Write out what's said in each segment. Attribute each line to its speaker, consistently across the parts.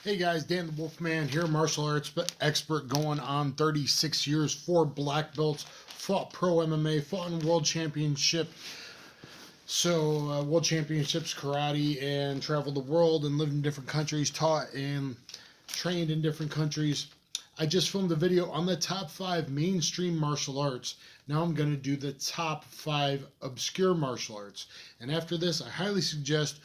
Speaker 1: Hey guys, Dan the Wolfman here, martial arts expert going on 36 years, 4 black belts, fought pro MMA, fought in world championship. World championships, karate, and traveled the world and lived in different countries, taught and trained in different countries. I just filmed a video on the top 5 mainstream martial arts. Now I'm going to do the top 5 obscure martial arts. And after this, I highly suggest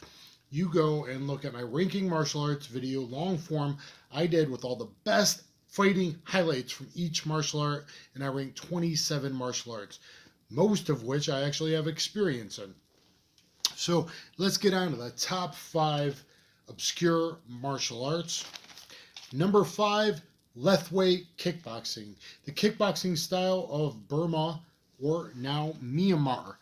Speaker 1: you go and look at my ranking martial arts video, long form, I did with all the best fighting highlights from each martial art, and I ranked 27 martial arts, most of which I actually have experience in. So let's get on to the top 5 obscure martial arts. Number 5, Lethwei kickboxing, the kickboxing style of Burma, or now Myanmar.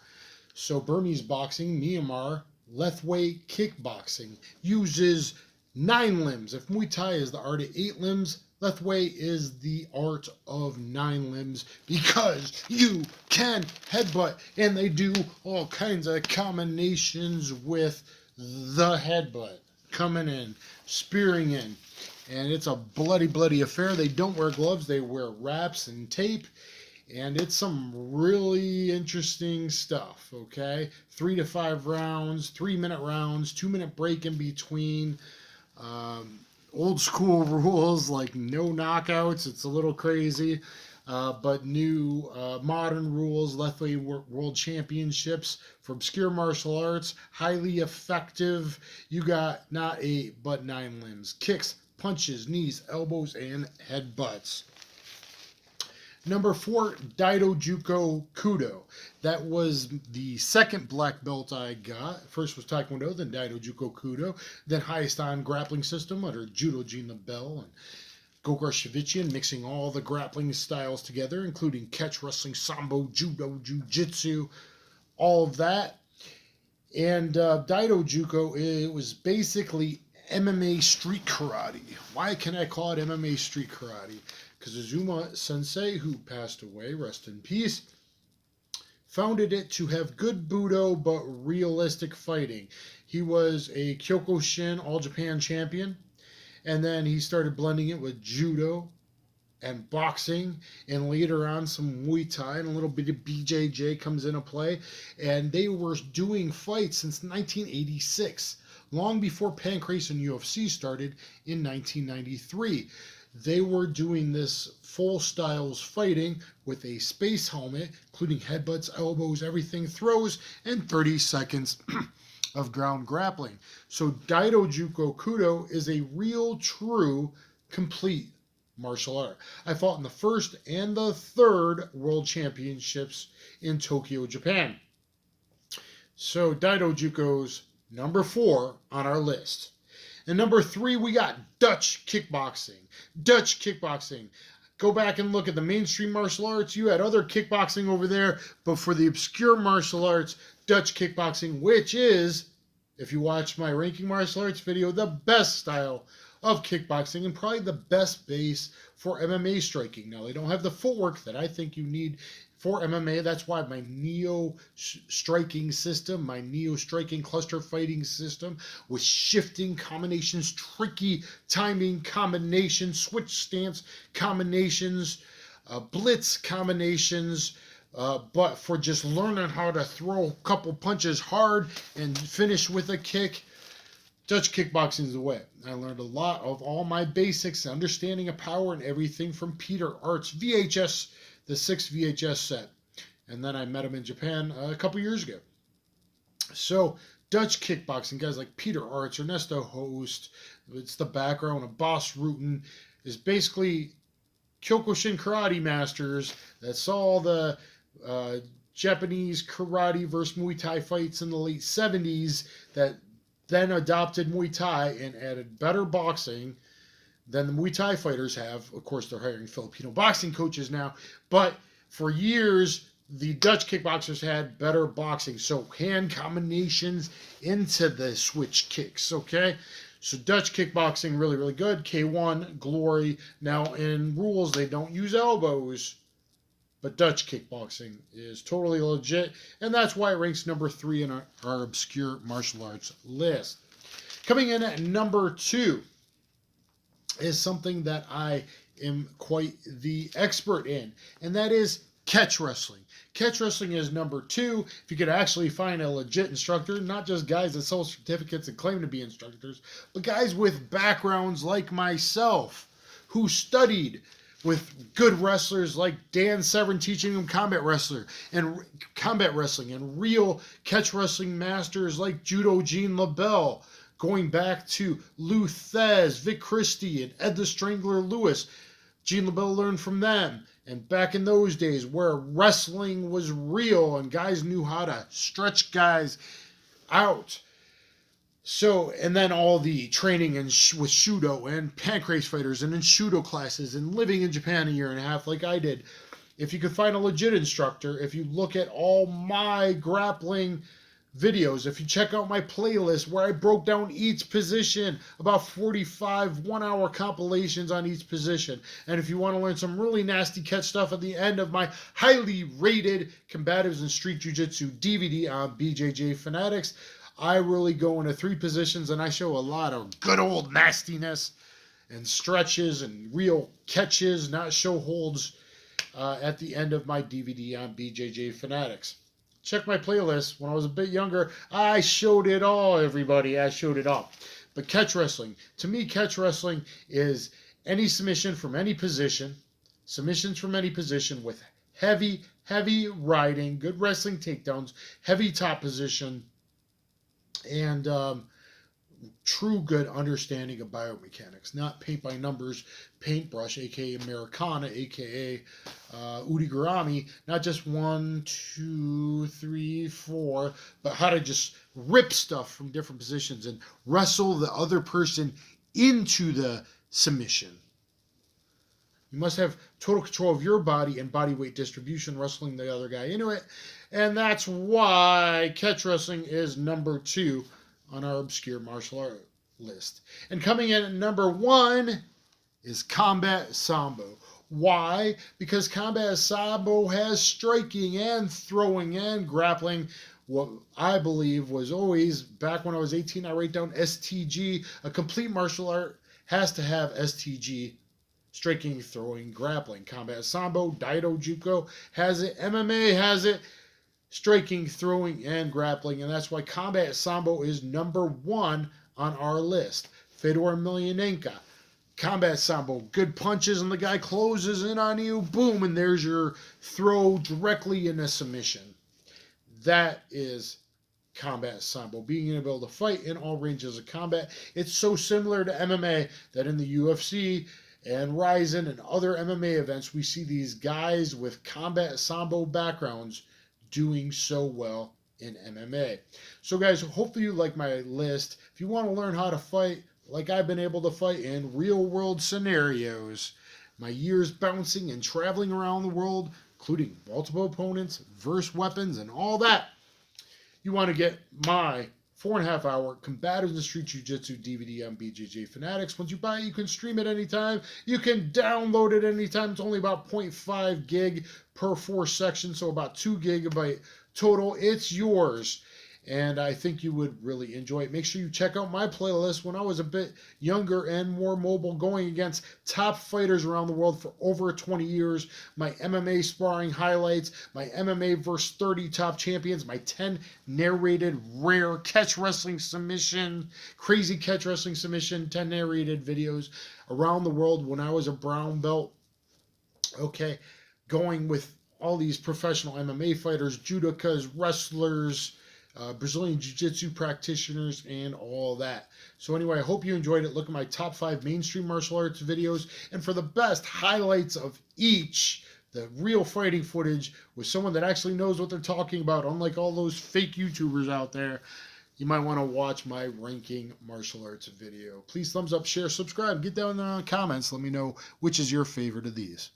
Speaker 1: So Burmese boxing, Myanmar, Lethwei kickboxing uses 9 limbs. If Muay Thai is the art of 8 limbs, Lethwei is the art of 9 limbs because you can headbutt, and they do all kinds of combinations with the headbutt, coming in, spearing in, and it's a bloody affair. They don't wear gloves, they wear wraps and tape. And it's some really interesting stuff, okay? 3 to 5 rounds, 3-minute rounds, 2-minute break in between. Old school rules like no knockouts. It's a little crazy. But new modern rules, Lethwei World Championships for obscure martial arts. Highly effective. You got not 8, but 9 limbs. Kicks, punches, knees, elbows, and headbutts. Number 4, Daido Juko Kudo. That was the second black belt I got. First was Taekwondo, then Daido Juko Kudo, then highest on grappling system under Judo Gene LaBelle and Gokar Shavichian, mixing all the grappling styles together, including catch, wrestling, sambo, judo, jiu-jitsu, all of that. And Daido Juko, it was basically MMA street karate. Why can I call it MMA street karate? Because Azuma Sensei, who passed away, rest in peace, founded it to have good Budo but realistic fighting. He was a Kyokushin All Japan champion, and then he started blending it with judo and boxing, and later on some Muay Thai and a little bit of BJJ comes into play. And they were doing fights since 1986, long before Pancrase and UFC started in 1993. They were doing this full styles fighting with a space helmet, including headbutts, elbows, everything, throws, and 30 seconds of ground grappling. So Daido Juko Kudo is a real, true, complete martial art. I fought in the first and the third world championships in Tokyo, Japan. So Daido Juko's number 4 on our list. And number 3, we got Dutch kickboxing. Dutch kickboxing. Go back and look at the mainstream martial arts. You had other kickboxing over there, but for the obscure martial arts, Dutch kickboxing, which is, if you watch my ranking martial arts video, the best style of kickboxing and probably the best base for MMA striking. Now, they don't have the footwork that I think you need for MMA. That's why my neo striking system, my neo striking cluster fighting system with shifting combinations, tricky timing combinations, switch stance combinations, blitz combinations, but for just learning how to throw a couple punches hard and finish with a kick, Dutch kickboxing is the way. I learned a lot of all my basics, understanding of power and everything from Peter Art's VHS, the 6 VHS set. And then I met him in Japan a couple years ago. So Dutch kickboxing, guys like Peter Arts, Ernesto Host, it's the background of Boss Rutan, is basically Kyokushin karate masters that saw the Japanese karate versus Muay Thai fights in the late 70s that then adopted Muay Thai and added better boxing than the Muay Thai fighters have. Of course, they're hiring Filipino boxing coaches now, but for years, the Dutch kickboxers had better boxing. So hand combinations into the switch kicks, okay? So Dutch kickboxing, really good. K1, Glory. Now, in rules, they don't use elbows, but Dutch kickboxing is totally legit, and that's why it ranks number 3 in our obscure martial arts list. Coming in at number 2, is something that I am quite the expert in, and that is catch wrestling. Catch wrestling is number 2. If you could actually find a legit instructor, not just guys that sell certificates and claim to be instructors, but guys with backgrounds like myself who studied with good wrestlers like Dan Severn teaching them combat wrestling and real catch wrestling masters like Judo Gene LaBelle, going back to Lou Thez, Vic Christie, and Ed the Strangler Lewis. Gene LaBelle learned from them. And back in those days where wrestling was real and guys knew how to stretch guys out. So, and then all the training with Shudo and pancrase fighters and in Shudo classes and living in Japan a year and a half like I did. If you could find a legit instructor, if you look at all my grappling videos, if you check out my playlist where I broke down each position, about 45 1-hour compilations on each position. And if you want to learn some really nasty catch stuff at the end of my highly rated Combatives and Street Jiu-Jitsu DVD on BJJ Fanatics, I really go into 3 positions and I show a lot of good old nastiness and stretches and real catches, not show holds, at the end of my DVD on BJJ Fanatics. Check my playlist. When I was a bit younger, I showed it all, everybody. I showed it all. But catch wrestling, to me, catch wrestling is any submission from any position, submissions from any position with heavy riding, good wrestling takedowns, heavy top position, and true good understanding of biomechanics, not paint by numbers, paintbrush, aka Americana, aka Udigurami, not just 1, 2, 3, 4, but how to just rip stuff from different positions and wrestle the other person into the submission. You must have total control of your body and body weight distribution, wrestling the other guy into it. And that's why catch wrestling is number 2 on our obscure martial art list. And coming in at number 1 is Combat Sambo. Why? Because Combat Sambo has striking and throwing and grappling. What I believe was always, back when I was 18, I write down STG. A complete martial art has to have STG. Striking, throwing, grappling. Combat Sambo, Daido Juko has it. MMA has it. Striking, throwing, and grappling. And that's why Combat Sambo is number 1 on our list. Fedor Emelianenko. Combat Sambo. Good punches and the guy closes in on you. Boom. And there's your throw directly in a submission. That is Combat Sambo. Being able to fight in all ranges of combat. It's so similar to MMA that in the UFC and Ryzen and other MMA events, we see these guys with Combat Sambo backgrounds doing so well in MMA. So guys, hopefully you like my list. If you want to learn how to fight like I've been able to fight in real world scenarios, my years bouncing and traveling around the world, including multiple opponents, verse weapons, and all that, you want to get my 4.5-hour Combatives and Street Jiu-Jitsu DVD on BJJ Fanatics. Once you buy it, you can stream it anytime. You can download it anytime. It's only about 0.5 gig per 4 sections, so about 2 gigabyte total. It's yours, and I think you would really enjoy it. Make sure you check out my playlist when I was a bit younger and more mobile, going against top fighters around the world for over 20 years. My MMA sparring highlights, my MMA vs. 30 top champions, my 10 narrated rare catch wrestling submission, crazy catch wrestling submission, 10 narrated videos around the world when I was a brown belt. Okay, going with all these professional MMA fighters, judokas, wrestlers, Brazilian Jiu-Jitsu practitioners, and all that. So anyway, I hope you enjoyed it. Look at my top 5 mainstream martial arts videos. And for the best highlights of each, the real fighting footage with someone that actually knows what they're talking about, unlike all those fake YouTubers out there, you might want to watch my ranking martial arts video. Please thumbs up, share, subscribe, get down in the comments. Let me know which is your favorite of these.